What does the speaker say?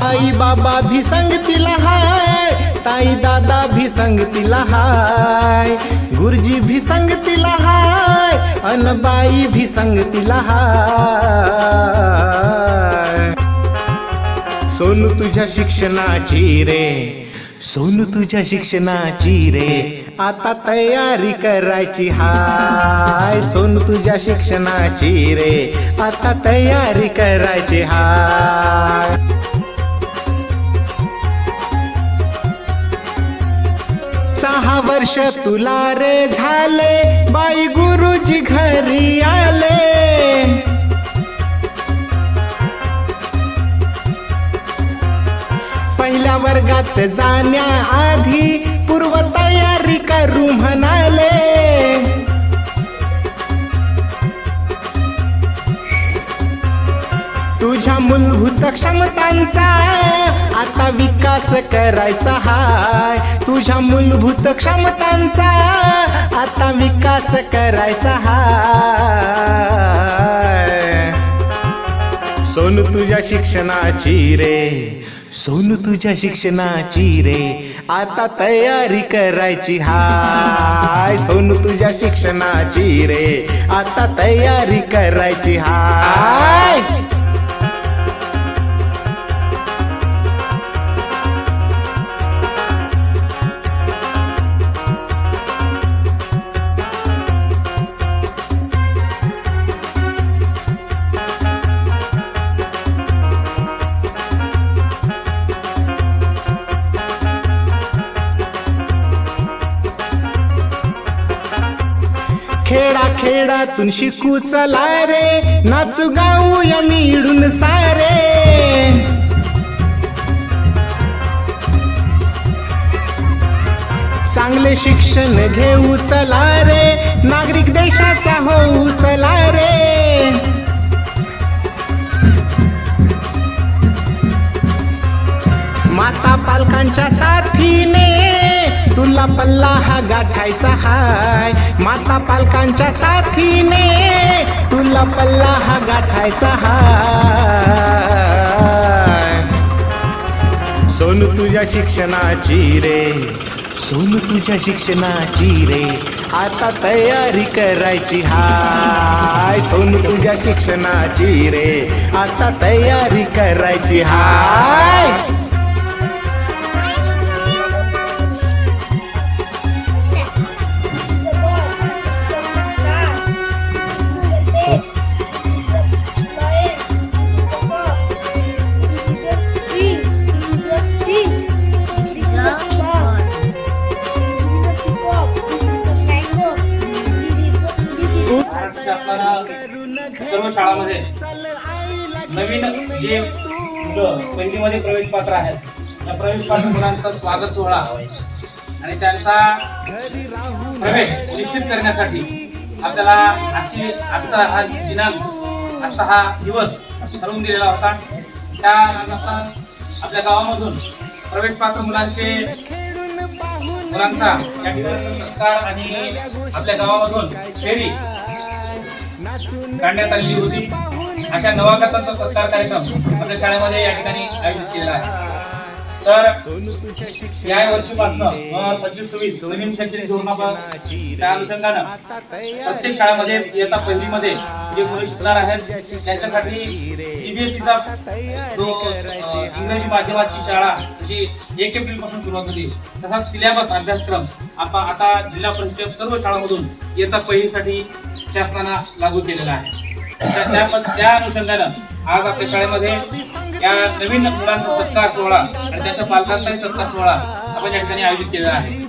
आई बाबा भी संगतीला हाय, ताई दादा भी संगतीला हाय, गुरुजी भी संगतीला हाय, अन बाई भी संगतीला हाय. सोनू तुझ्या शिक्षणाची रे, सोनू तुझ्या शिक्षणाची रे, आता तयारी करायची हाय. सोनू तुझ्या शिक्षणाची रे, आता तयारी करायची हाय. 6 वर्ष तुला रे झाले, बाई गुरुजी घरी आले. पहिल्या वर्गात जाण्याआधी पूर्व तयारी करू म्हणाले. तुझ्या मूलभूत क्षमतांचा आता विकास करायचा हाय. तुझ्या मूलभूत क्षमतांचा आता विकास करायचा हाय. सोनू तुझ्या शिक्षणाची रे, सोनू तुझ्या शिक्षणाची रे, आता तयारी करायची हाय. सोनू तुझ्या शिक्षणाची रे, आता तयारी करायची हाय. खेडा खेडातून शिकू चला रे, नाचू गाऊया मिळून सारे. चांगले शिक्षण घेऊ चला रे, नागरिक देशाचा होऊ चला रे. माता पालकांच्या साथीने तुला पल्ला हा गाठायचा हाय. माता पालकांच्या साथीने तुला पल्ला हा गाठायचा हाय. सोनू तुझ्या शिक्षणाची रे, सोनू तुझ्या शिक्षणाची रे, आता तयारी करायची हाय. सोनू तुझ्या शिक्षणाची रे, आता तयारी करायची हाय. सर्व शाळांमध्ये नवीन जे मुलं पहिलीमध्ये प्रवेश पात्र आहेत, त्या प्रवेश पात्र मुलांचा स्वागत सोहळा आणि त्यांचा प्रवेश निश्चित करण्यासाठी आपल्याला आजचा हा दिनांक, आजचा हा दिवस ठरवून दिलेला होता. त्यानंतर आपल्या गावामधून प्रवेश पात्र मुलांचा या ठिकाणी सत्कार आणि आपल्या गावामधून फेरी काढण्यात आलेली होती. अशा नवागतांचा सत्कार कार्यक्रम आपल्या शाळेमध्ये या ठिकाणी आयोजित केलेला आहे. तर या वर्षीपासून 25-26 नवीन शैक्षणिक धोरणाच्या अनुषंगानं प्रत्येक शाळेमध्ये इयत्ता पहिलीमध्ये जे मुलं शिकणार आहेत त्यांच्यासाठी CBSEचा जो इंग्रजी माध्यमाची शाळा जी 1 एप्रिलपासून सुरुवात होती, तसा सिलेबस अभ्यासक्रम आता जिल्हा परिषदेच्या सर्व शाळांमधून इयत्ता पहिलीसाठी शासनानं लागू केलेला आहे. त्या अनुषंगानं आज आपल्या शाळेमध्ये या नवीन मुलांचा सत्कार सोहळा आणि त्यांच्या पालकांचाही सत्कार सोहळा आपण या ठिकाणी आयोजित केलेला आहे.